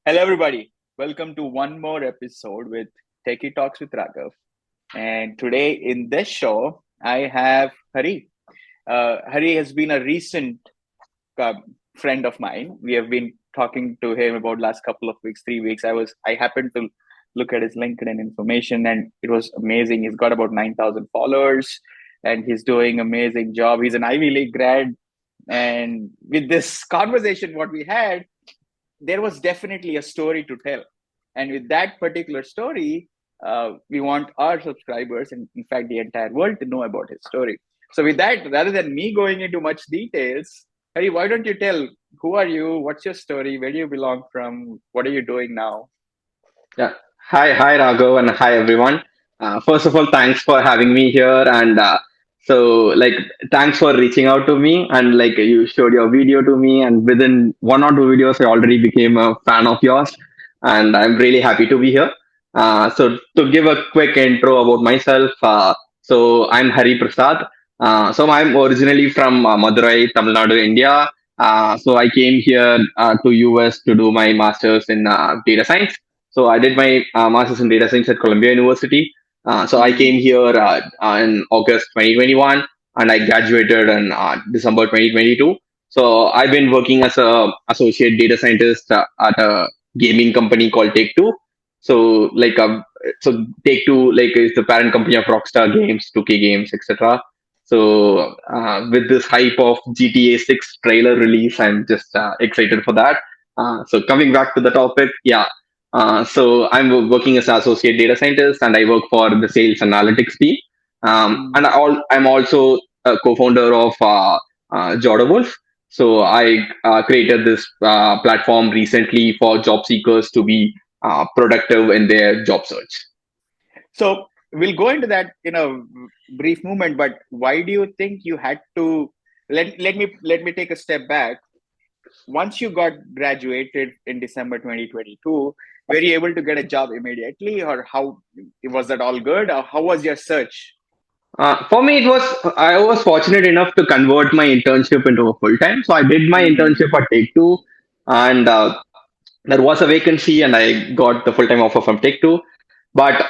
Hello, everybody. Welcome to one more episode with Techie Talks with Raghav. And today in this show, I have Hari. Hari has been a recent uh, friend of mine. We have been talking to him about last couple of weeks, 3 weeks. I happened to look at his LinkedIn information, and it was amazing. He's got about 9,000 followers, and he's doing amazing job. He's an Ivy League grad, and with this conversation, what we had there was definitely a story to tell. And with that particular story, we want our subscribers and, in fact, the entire world to know about his story. So, with that, rather than me going into much details, Harry, why don't you tell who are you? What's your story? Where do you belong from? What are you doing now? Yeah. Hi, Raghav, and hi, everyone. First of all, thanks for having me here. And thanks for reaching out to me. And you showed your video to me, and within one or two videos, I already became a fan of yours. And I'm really happy to be here. So, to give a quick intro about myself, I'm Hari Prasad. I'm originally from Madurai, Tamil Nadu, India. I came here to US to do my master's in data science. So I did my master's in data science at Columbia University. I Mm-hmm. came here in August 2021, and I graduated in December 2022. So I've been working as a associate data scientist at a gaming company called Take Two. So like uh, Take Two is the parent company of Rockstar Games, 2K Games, etc. With this hype of GTA 6 trailer release, I'm just excited for that. Coming back to the topic, yeah, I'm working as an associate data scientist, and I work for the sales analytics team. I'm also a co-founder of Jodawolf. So I created this platform recently for job seekers to be productive in their job search. So, we'll go into that in a brief moment, but why do you think you had to let me take a step back? Once you got graduated in December 2022, were you able to get a job immediately, or how was that all good? Or how was your search? For me, I was fortunate enough to convert my internship into a full time. So I did my Mm-hmm. internship at Take Two, and there was a vacancy, and I got the full time offer from Take Two. But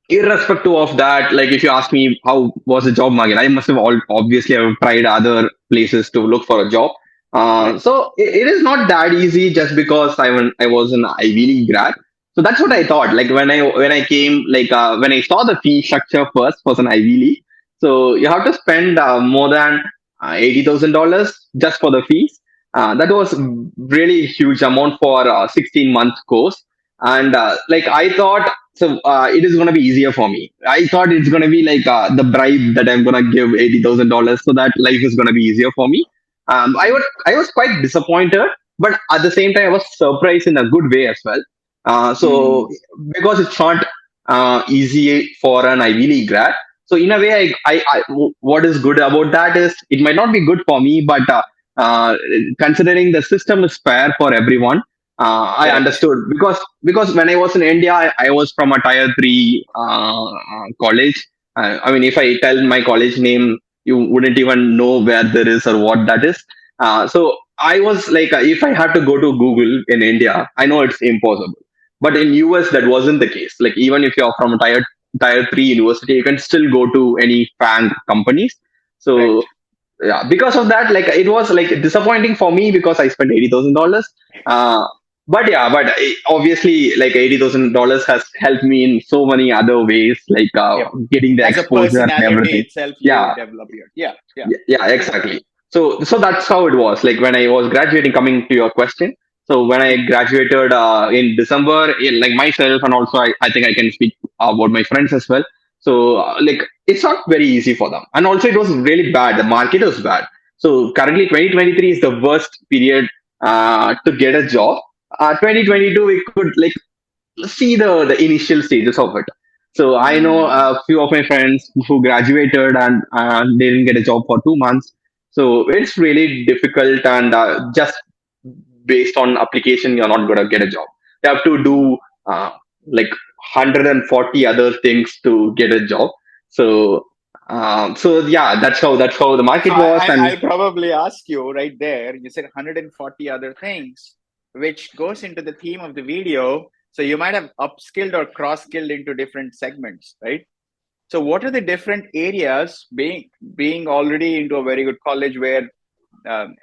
irrespective of that, like if you ask me how was the job market, I must have obviously have tried other places to look for a job. Right. It is not that easy just because I was an Ivy League grad. So that's what I Mm-hmm. thought. Like when I came, when I saw the fee structure first was an Ivy League, so you have to spend more than $80,000 just for the fees. That was really huge amount for a 16-month course, and I thought it is going to be easier for me. I thought it's going to be the bribe that I'm going to give $80,000 so that life is going to be easier for me. I was quite disappointed, but at the same time I was surprised in a good way as well. Mm-hmm. Because it's not easy for an Ivy League grad. So in a way, what is good about that is it might not be good for me, but considering the system is fair for everyone, I Correct. understood because when I was in India, I was from a tier three college. I mean, if I tell my college name, you wouldn't even know where there is or what that is. So I was if I had to go to Google in India, I know it's impossible. But in US, that wasn't the case. Like even if you're from a tier three university, you can still go to any FANG companies. Right. So yeah, because of that, like it was like disappointing for me because I spent $80,000. uh obviously, like $80,000 has helped me in so many other ways, Yep. getting the As a exposure and personality everything. itself, you Yeah, develop your. Yeah. Yeah. yeah, exactly. So that's how it was. Like when I was graduating, coming to your question. So when I graduated in December, like myself, and also I think I can speak about my friends as well. So it's not very easy for them, and also it was really bad. The market was bad. So currently, 2023 is the worst period to get a job. 2022, we could see the initial stages of it. So I know Mm. a few of my friends who graduated and they didn't get a job for 2 months. So it's really difficult, and just based on application, you're not gonna get a job. You have to do uh, like 140 other things to get a job. So yeah, that's how the So market was, and I'll probably ask you right there. You said 140 other things. which goes into the theme of the video. So you might have upskilled or cross-skilled into different segments, right? So what are the different areas being already into a very good college where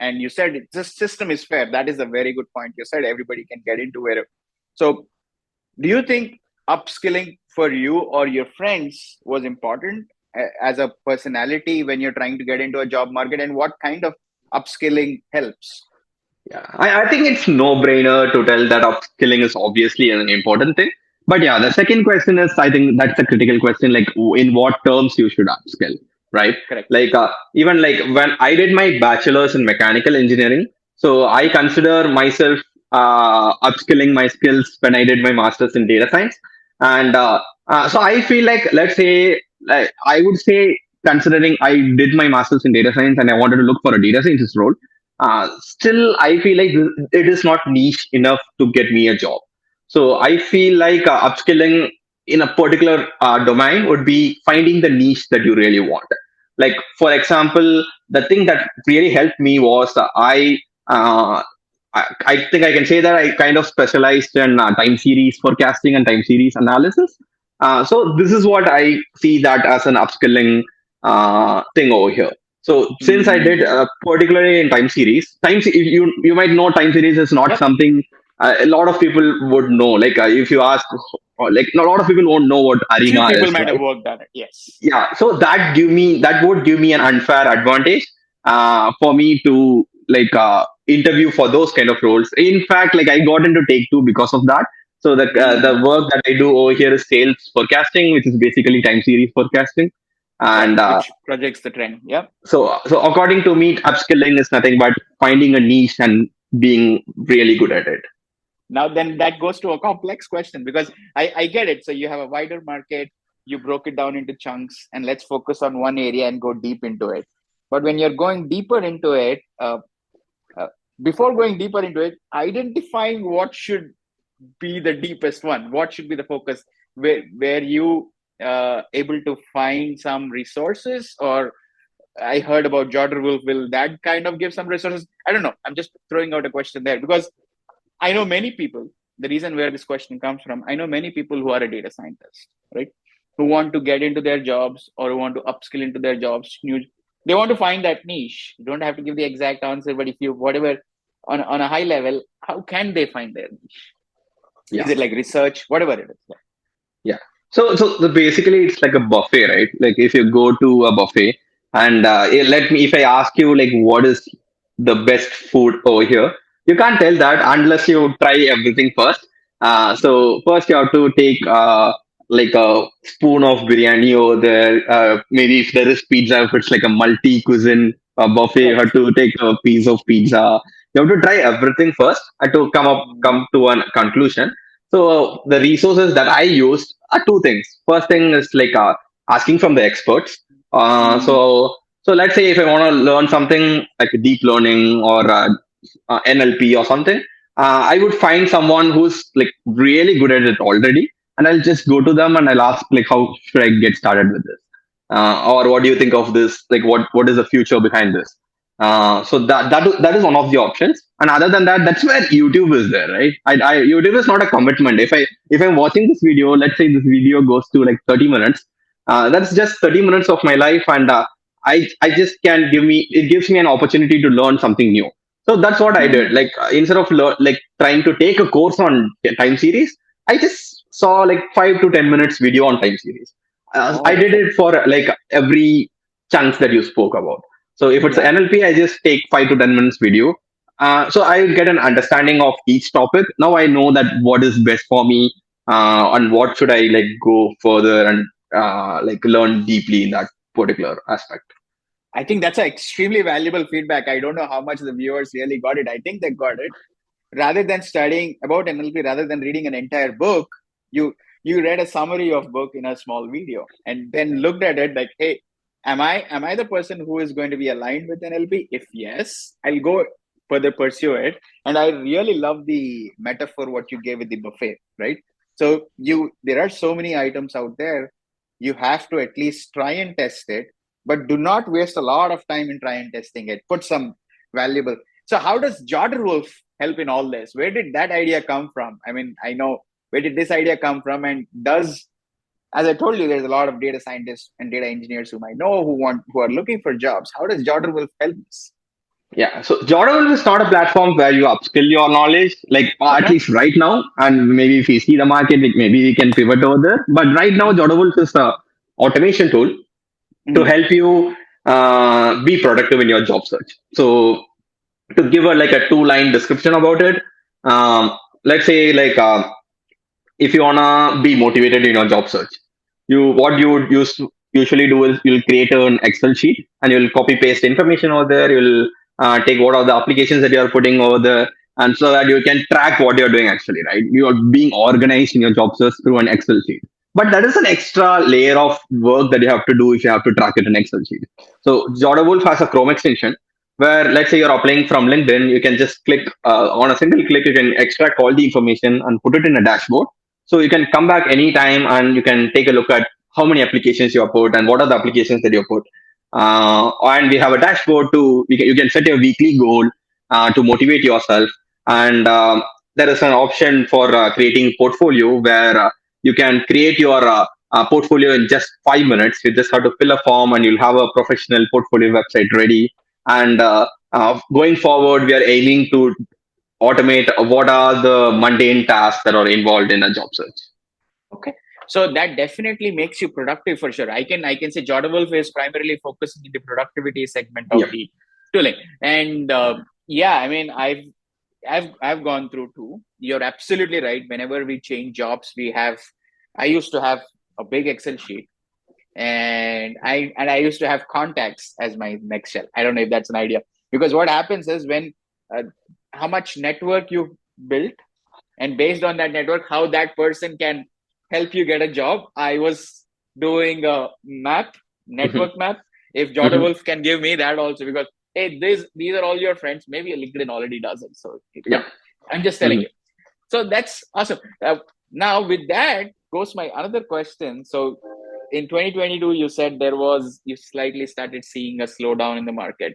and you said this system is fair. That is a very good point. You said everybody can get into where. So do you think upskilling for you or your friends was important as a personality when you're trying to get into a job market, and what kind of upskilling helps? Yeah, I think it's no-brainer to tell that upskilling is obviously an important thing. But yeah, the second question is, I think that's a critical question, like in what terms you should upskill, right? Correct. Like even like when I did my bachelor's in mechanical engineering, so I consider myself upskilling my skills when I did my master's in data science. And so I feel like, let's say, like I would say, considering I did my master's in data science and I wanted to look for a data scientist role, still I feel like it is not niche enough to get me a job. So I feel like upskilling in a particular domain would be finding the niche that you really want. Like for example, the thing that really helped me was uh, I think I can say that I kind of specialized in time series forecasting and time series analysis. So this is what I see that as an upskilling thing over here. So since I did Mm-hmm. particularly in time series, you might know time series is not Yep. something a lot of people would know. Like if you ask, like a lot of people won't know what Few Arima people is, might have right? worked on it. Yes. Yeah, so that would give me an unfair advantage for me to like interview for those kind of roles. In fact, like I got into take two because of that. So the Mm-hmm. work that I do over here is sales forecasting, which is basically time series forecasting. Right. And Which projects the trend. Yep. so according to me, upskilling is nothing but finding a niche and being really good at it. Now, then that goes to a complex question because I get it. So you have a wider market, you broke it down into chunks, and let's focus on one area and go deep into it. But when you're going deeper into it, uh, before going deeper into it, identifying what should be the deepest one, what should be the focus, where you able to find some resources, or I heard about Jordan Wolf. Will that kind of give some resources? I don't know. I'm just throwing out a question there because I know many people. The reason where this question comes from, I know many people who are a data scientist, right? Who want to get into their jobs or who want to upskill into their jobs. They want to find that niche. You don't have to give the exact answer, but if you whatever on a high level, how can they find their niche? Is Yeah. it like research, whatever it is? Yeah. Basically, it's like a buffet, right? Like if you go to a buffet and if I ask you like what is the best food over here, you can't tell that unless you try everything first. So first you have to take like a spoon of biryani over there. Maybe if there is pizza, if it's like a multi cuisine buffet, you Right. have to take a piece of pizza. You have to try everything first and to Mm-hmm. come to a conclusion. So the resources that I used are two things. First thing is like asking from the experts. Uh, Mm-hmm. so so let's say if I want to learn something like deep learning or NLP or something, I would find someone who's like really good at it already, and I'll just go to them and I'll ask like how should I get started with this, or what do you think of this? Like what is the future behind this? So that is one of the options. And other than that, that's where YouTube is there, right? YouTube is not a commitment. If I'm watching this video, let's say this video goes to like 30 minutes, that's just 30 minutes of my life, and I just can give me it gives me an opportunity to learn something new. So that's what I did. Mm-hmm. Like instead of like trying to take a course on time series, I just saw like 5 to 10 minutes video on time series. I did Okay. it for like every chunks that you spoke about. So if it's Yeah. NLP, I just take 5 to 10 minutes video. So I get an understanding of each topic. Now I know that what is best for me, and what should I like go further and like learn deeply in that particular aspect. I think that's an extremely valuable feedback. I don't know how much the viewers really got it. I think they got it. Rather than studying about NLP, rather than reading an entire book, you you read a summary of book in a small video and then looked at it like, hey, am I the person who is going to be aligned with NLP? If yes, I'll go further pursue it. And I really love the metaphor what you gave with the buffet, right? So there are so many items out there. You have to at least try and test it, but do not waste a lot of time in try and testing it. Put some valuable. So how does Jordan Wolf help in all this. Where did that idea come from? I mean, I know, where did this idea come from? And does, as I told you, there's a lot of data scientists and data engineers whom I know who are looking for jobs. How does Jordan Wolf help this? Yeah. So Jordan is not a platform where you upskill your knowledge, like at Okay. least right now. And maybe if we see the market, like maybe we can pivot over there. But right now, Jordan Wolf is a automation tool to Mhm. help you be productive in your job search. So to give a like a two-line description about it, um, let's say like if you wanna be motivated in your job search, what you would usually do is you'll create an Excel sheet and you'll copy paste information over there. You'll take what are the applications that you are putting over there, and so that you can track what you're doing actually, right? You are being organized in your job search through an Excel sheet. But that is an extra layer of work that you have to do if you have to track it in Excel sheet. So Jordan Wolf has a Chrome extension where let's say you're applying from LinkedIn, you can just click on a single click, you can extract all the information and put it in a dashboard. So you can come back anytime and you can take a look at how many applications you have put and what are the applications that you put. And we have a dashboard to you can set a weekly goal to motivate yourself. And there is an option for creating portfolio where you can create your portfolio in just 5 minutes. You just have to fill a form and you'll have a professional portfolio website ready. And going forward, we are aiming to automate what are the mundane tasks that are involved in a job search. Okay. So that definitely makes you productive for sure. I can say Jordan Wolf is primarily focusing in the productivity segment of Yep. the tooling. And yeah, I mean, I've gone through too. You're absolutely right. Whenever we change jobs, I used to have a big Excel sheet, and I used to have contacts as my next shell. I don't know if that's an idea, because what happens is when uh, how much network you built, and based on that network, how that person can help you get a job. I was doing a Mhm. network map. If Jordan Mhm. Wolf can give me that also, because hey, these are all your friends. Maybe LinkedIn already does it. So Yeah. I'm just telling Mhm. you. So that's awesome. Now with that goes my another question. So in 2022, you said you slightly started seeing a slowdown in the market.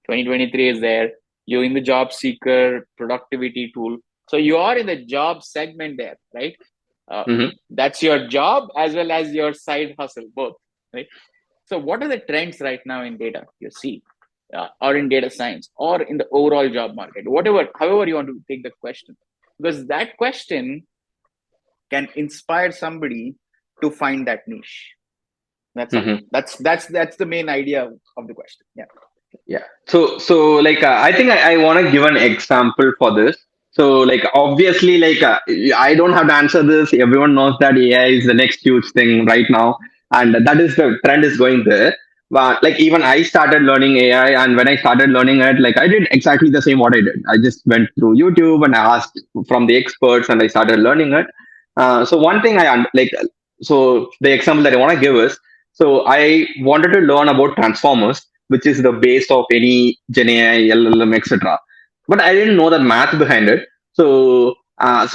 2023 is there. You're in the job seeker productivity tool. So you are in the job segment there, right? Uh, Mhm. that's your job as well as your side hustle, both, right? So what are the trends right now in data you see, or in data science, or in the overall job market, whatever, however you want to take the question, because that question can inspire somebody to find that niche. That's all. Mhm. That's the main idea of the question. Yeah. Yeah. So like I think I want to give an example for this. So like obviously like I don't have to answer this. Everyone knows that AI is the next huge thing right now, and that is the trend is going there. But like even I started learning AI, and when I started learning it, like I did exactly the same what I did. I just went through YouTube and I asked from the experts, and I started learning it. So one thing like so the example that I want to give is so I wanted to learn about transformers, which is the base of any Gen AI, LLM, etc. But I didn't know the math behind it. So I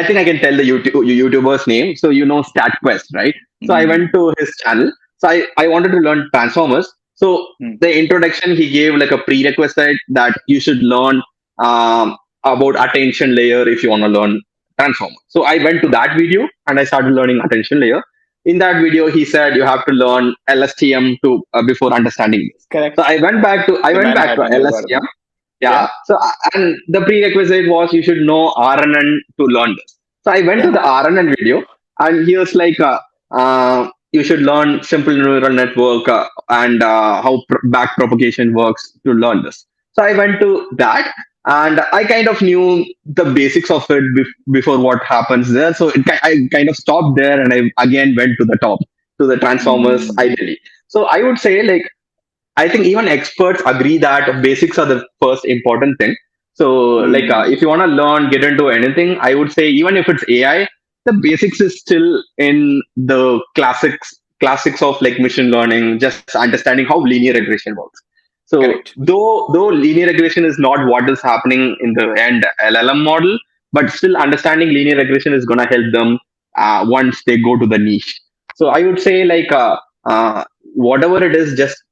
think I can tell the YouTuber's name. So you know StatQuest, right? So I went Mm. to his channel. So I wanted to learn Transformers. So Mm. the introduction he gave like a prerequisite that you should learn about attention layer if you want to learn Transformers. So I went to that video and I started learning attention layer. In that video, he said you have to learn LSTM to before understanding this. So Correct. I The went back to Manhattan LSTM. algorithm. Yeah. Yeah. And the prerequisite was you should know RNN to learn this. So I went to Yeah. the RNN video, and he was like, you should learn simple neural network and how back propagation works to learn this. So I went to that, and I kind of knew the basics of it before what happens there. So I kind of stopped there, and I again went to the top to the transformers Mm. ideally. So I would say like I think even experts agree that basics are the first important thing. So, like, Mm. if you want to learn, get into anything, I would say even if it's AI, the basics is still in the classics of like machine learning, just understanding how linear regression works. So, Correct. though linear regression is not what is happening in the end LLM model, but still understanding linear regression is going to help them once they go to the niche. So, I would say like whatever it is, just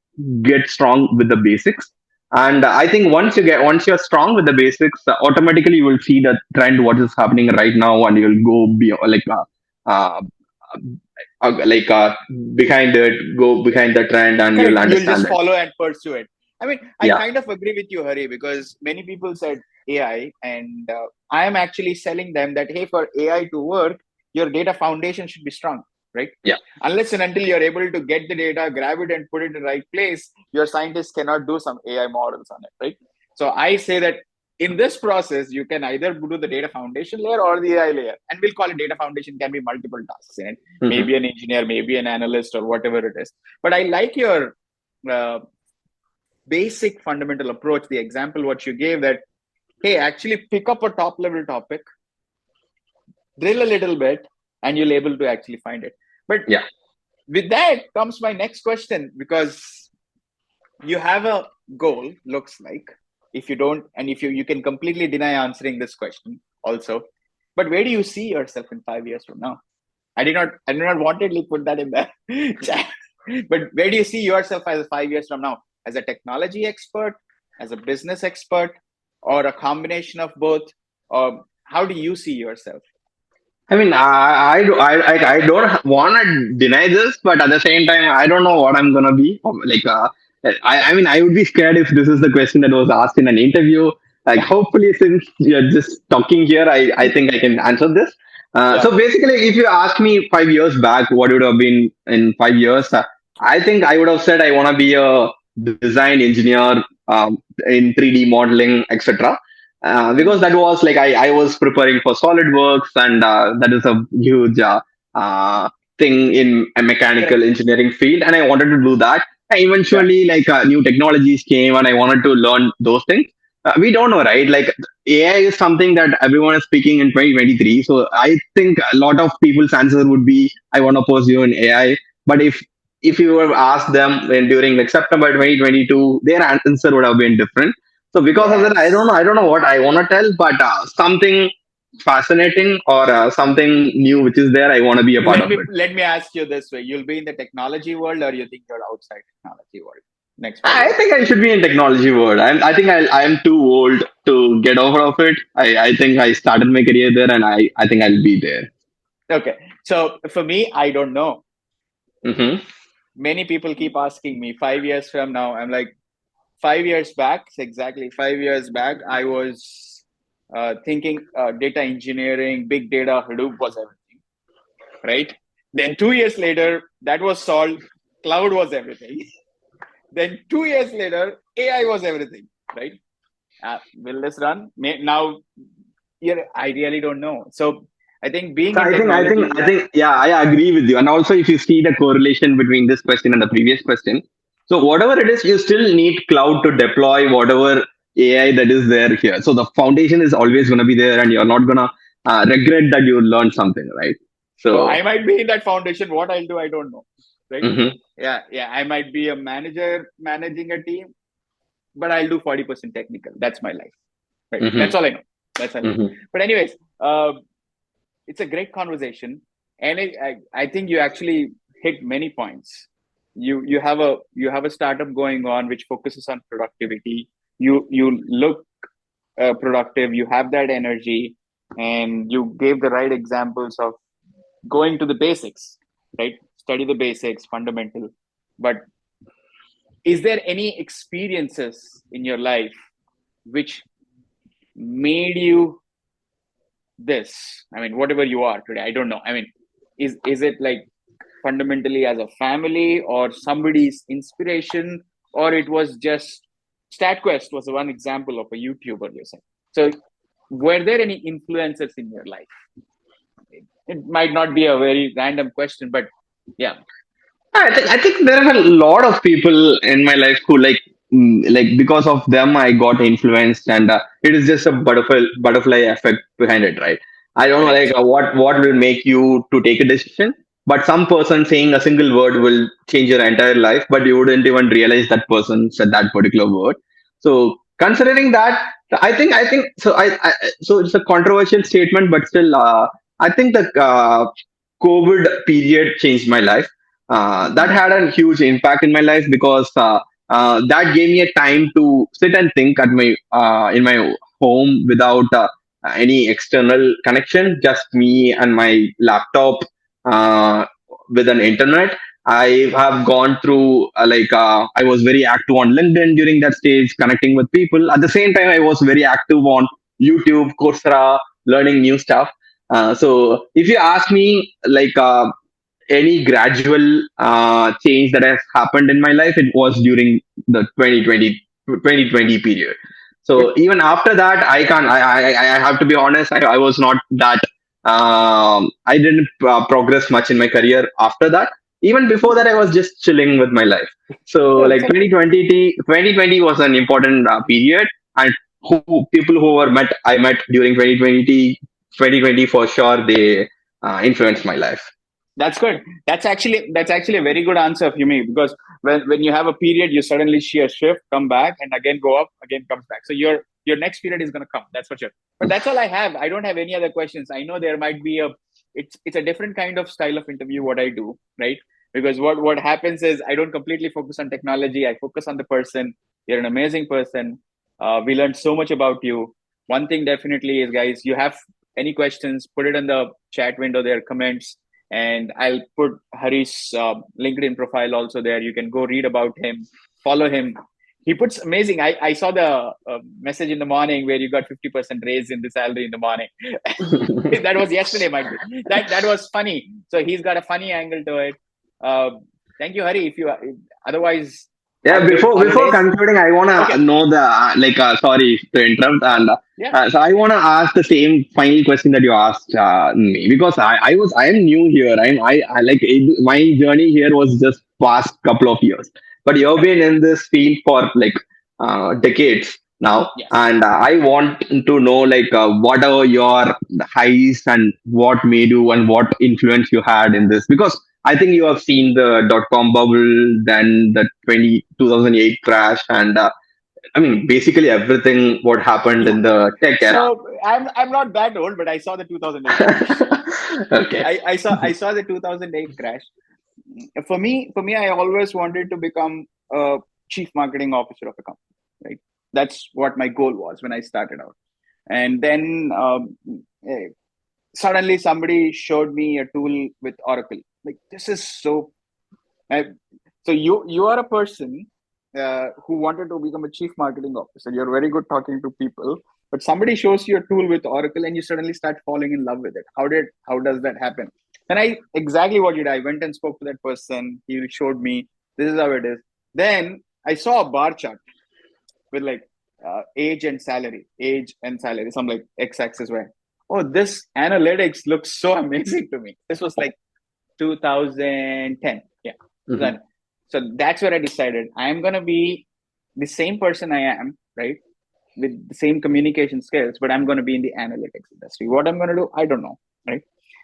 get strong with the basics. And I think once you're strong with the basics, automatically you will see the trend what is happening right now, and you'll go beyond uh, like behind it, go behind the trend, and you'll Correct. You'll understand just it. follow and pursue it. I mean, I Yeah, kind of agree with you, Hari, because many people said AI, and I am actually selling them that, hey, for AI to work, your data foundation should be strong, right? yeah. Unless and until you're able to get the data, grab it, and put it in the right place, your scientists cannot do some AI models on it, right? So I say that in this process, you can either do the data foundation layer or the AI layer, and we'll call it data foundation. Can be multiple tasks in it, Hmm. maybe an engineer, maybe an analyst, or whatever it is. But I like your uh, basic fundamental approach, the example what you gave, that hey, actually pick up a top level topic, drill a little bit, and you'll able to actually find it. But Yeah. with that comes my next question, because you have a goal, looks like, if you don't, and if you can completely deny answering this question also, but where do you see yourself in 5 years from now? I did not wantedly put that in the chat. But where do you see yourself as 5 years from now? As a technology expert, as a business expert, or a combination of both? Or how do you see yourself? I mean, I don't want to deny this, but at the same time, I don't know what I'm gonna be. I mean, I would be scared if this is the question that was asked in an interview. Like, hopefully, since you're just talking here, I think I can answer this. Yeah. So basically, if you ask me 5 years back, what would have been in 5 years? I think I would have said I want to be a design engineer in 3D modeling, etc. Because that Mm. was like I was preparing for SolidWorks, and that is a huge uh, thing in a mechanical Correct. engineering field, and I wanted to do that. And Yeah. eventually, like new technologies came, and I wanted to learn those things. We don't know, right? Like AI is something that everyone is speaking in 2023. So I think a lot of people's answer would be, I want to pursue in AI. But if you have asked them when during like September 2022, their answer would have been different. So because of that, Yes. I don't know what I want to tell, but something fascinating or something new which is there, I want to be a part Let of me it. let me ask you this way: you'll be in the technology world, or you think you're outside technology world next five I years? think I should be in technology world. I think I'm too old to get over of it. I think I started my career there, and I think I'll be there. Okay. So for me, I don't know. Hmm. Many people keep asking me 5 years from now. I'm like, 5 years back, exactly 5 years back, I was thinking data engineering, big data, Hadoop was everything, right? Then 2 years later, that was solved, cloud was everything. Then 2 years later, AI was everything, right? Will this run? Now, yeah, I really don't know. So I think being So in technology, yeah, I agree with you. And also, if you see the correlation between this question and the previous question, so whatever it is, you still need cloud to deploy whatever AI that is there here. So the foundation is always going to be there, and you're not going to regret that you learned something, right? so So, I might be in that foundation. What I'll do, I don't know, right? mhm, Yeah, yeah. I might be a manager managing a team, but I'll do 40% technical. That's my life, right? mhm, That's all I know. That's all I know. mhm, But anyways, it's a great conversation, and I think you actually hit many points. You have a startup going on which focuses on productivity. You look productive. You have that energy, and you gave the right examples of going to the basics, right? Study the basics, fundamental. But is there any experiences in your life which made you this? I mean, whatever you are today, I don't know. I mean, is it like fundamentally as a family or somebody's inspiration, or it was just StatQuest was one example of a YouTuber you said. So were there any influences in your life? It might not be a very random question, but yeah. I think there are a lot of people in my life who like because of them I got influenced, and it is just a butterfly effect behind it, right? I don't know like Correct. what will make you to take a decision, but some person saying a single word will change your entire life, but you wouldn't even realize that person said that particular word. So considering that, I think so. So it's a controversial statement, but still, I think the COVID period changed my life. That Mm-hmm. had a huge impact in my life because that gave me a time to sit and think at my in my home without any external connection, just me and my laptop uh, with an internet. I have gone through I was very active on LinkedIn during that stage, connecting with people. At the same time, I was very active on YouTube, Coursera, learning new stuff. So if you ask me, any gradual change that has happened in my life, it was during the 2020 period. Good. So even after that, I can't. I have to be honest. I was not that. I didn't progress much in my career after that. Even before that, I was just chilling with my life. So Yeah, like 2020 was an important period, and people who were met I met during 2020 for sure, they influenced my life. that's good. That's actually a very good answer for me, because when you have a period, you suddenly see a shift, come back, and again go up, again comes back. So your next period is going to come. That's for sure. But that's all I have. I don't have any other questions. I know there might be a it's a different kind of style of interview what I do, right? Because what happens is I don't completely focus on technology. I focus on the person. You're an amazing person. We learned so much about you. One thing definitely is, guys, you have any questions, put it in the chat window there, comments, and I'll put Hari's LinkedIn profile also there. You can go read about him, follow him. He puts amazing. I saw the message in the morning where you got 50% raise in the salary in the morning. That was yesterday, might be. That was funny. So he's got a funny angle to it. Uh, Thank you, Hari. If you otherwise Yeah, have great before holidays. concluding, I wanna Okay. know the sorry to interrupt, and Yeah. so I wanna ask the same final question that you asked me, because I am new here. I like my journey here was just past couple of years, but you've been in this field for like decades now, Yes. and I want to know what are your highs and what made you and what influence you had in this, because I think you have seen the dot com bubble, then the 2008 crash, and I mean, basically everything what happened Yeah. in the tech era. So I'm not that old, but I saw the 2008 crash. Okay. I saw the 2008 crash. For me, I always wanted to become a chief marketing officer of a company. Right, that's what my goal was when I started out. And then eh, suddenly somebody showed me a tool with Oracle. Like, this is so. I, so you are a person who wanted to become a chief marketing officer. You're very good talking to people, but somebody shows you a tool with Oracle and you suddenly start falling in love with it. How does that happen? And I exactly what did I went and spoke to that person. He showed me this is how it is. Then I saw a bar chart with like age and salary, some like x-axis where, oh, this analytics looks so amazing to me. This was like 2010. Yeah. Mhm. Then, so that's where I decided I'm going to be the same person I am, right? With the same communication skills, but I'm going to be in the analytics industry. What I'm going to do, I don't know, right?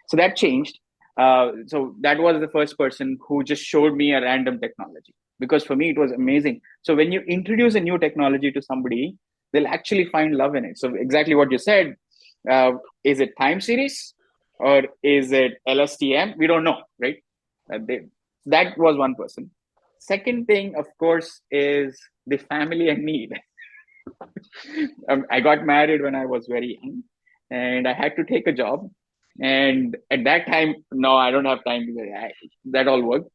So that changed. So that was the first person who just showed me a random technology, because for me it was amazing. So when you introduce a new technology to somebody, they'll actually find love in it. So exactly what you said, is it time series or is it LSTM? We don't know, right? That was one person. Second thing, of course, is the family and need. I got married when I was very young, and I had to take a job. And at that time, no, I don't have time. That all worked.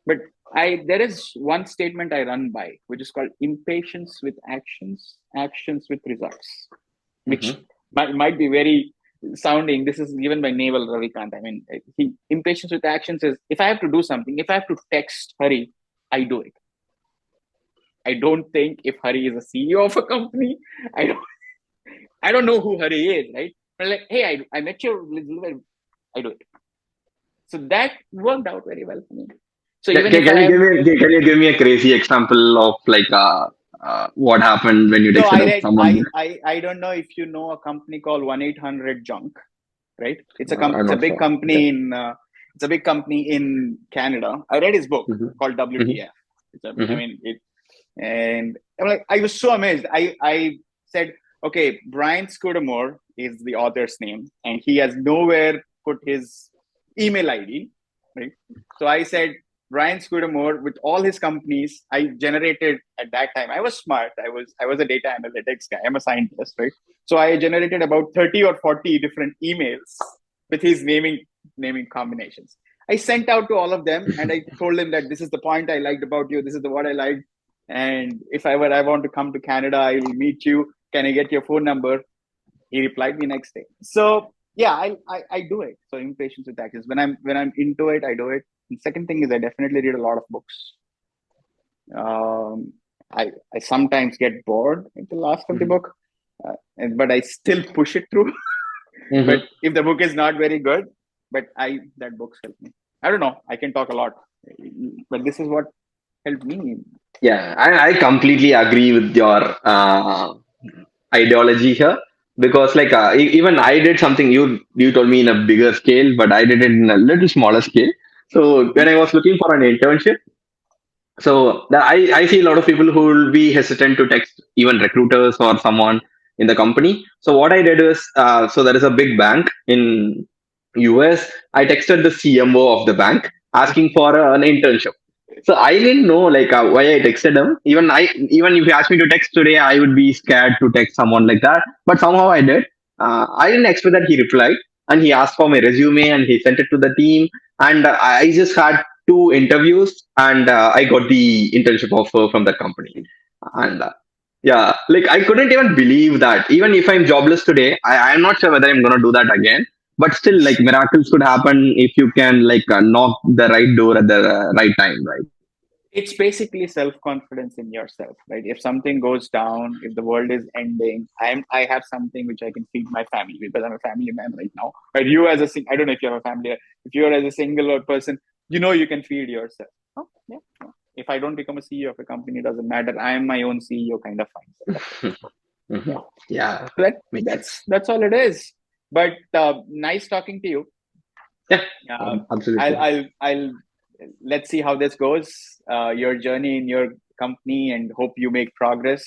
But there is one statement I run by, which is called impatience with actions, actions with results, which Mhm. might be very sounding. This is given by Naval Ravikant. I mean, impatience with actions is, if I have to do something, if I have to text Hari, I do it. I don't think if Hari is a CEO of a company, I don't I don't know who Hari is, right? But like, hey, I met you, I do it. So that worked out very well for me. So even if I Can you have give me a crazy example of what happened when you so texted I up read someone? I don't know if you know a company called 1-800 Junk, right? I'm It's a not big sure. Okay. company in Canada. I read his book Mhm. called Mhm. WTF. I Mhm. mean it, and I'm like, I was so amazed. I said, okay, Brian Scudamore is the author's name, and he has nowhere put his email ID, right? So I said, Brian Scudamore, with all his companies, I generated at that time. I was smart. I was a data analytics guy. I'm a scientist, right? So I generated about 30 or 40 different emails with his naming combinations. I sent out to all of them and I told them that this is the point I liked about you. This is the what I liked. And if I want to come to Canada, I will meet you. Can I get your phone number? He replied me next day. So yeah, I do it. So impatience with actions. When I'm into it, I do it. And second thing is I definitely read a lot of books. Um, I sometimes get bored at the last of the Mhm. book, but I still push it through. But Mhm. if the book is not very good, but I that books help me. I don't know. I can talk a lot, but this is what helped me. Yeah, I completely agree with your ideology here because like even I did something you told me in a bigger scale, but I did it in a little smaller scale. So when I Mhm. was looking for an internship, so I see a lot of people who will be hesitant to text even recruiters or someone in the company. So what I did is, so there is a big bank in US. I texted the CMO of the bank asking for an internship. So I didn't know like why I texted him. Even if you asked me to text today, I would be scared to text someone like that. But somehow I did. I didn't expect that he replied and he asked for my resume and he sent it to the team. And I just had two interviews and I got the internship offer from that company. And yeah, like I couldn't even believe that. Even if I'm jobless today, I'm not sure whether I'm gonna do that again. But still, like miracles could happen if you can like knock the right door at the right time, right? It's basically self-confidence in yourself, right? If something goes down, if the world is ending, I have something which I can feed my family because I'm a family man right now. But you as I don't know if you have a family, if you're as a single person, you can feed yourself. Oh, yeah. Yeah. If I don't become a CEO of a company, it doesn't matter. I am my own CEO kind of fine. So that's it. Mhm. Yeah. Yeah, So that makes sense. that's all it is. But nice talking to you. Yeah, Uh, I'll, absolutely. I'll, I'll, let's see how this goes, your journey in your company, and hope you make progress.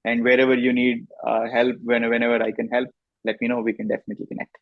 And wherever you need help, whenever I can help, let me know. We can definitely connect.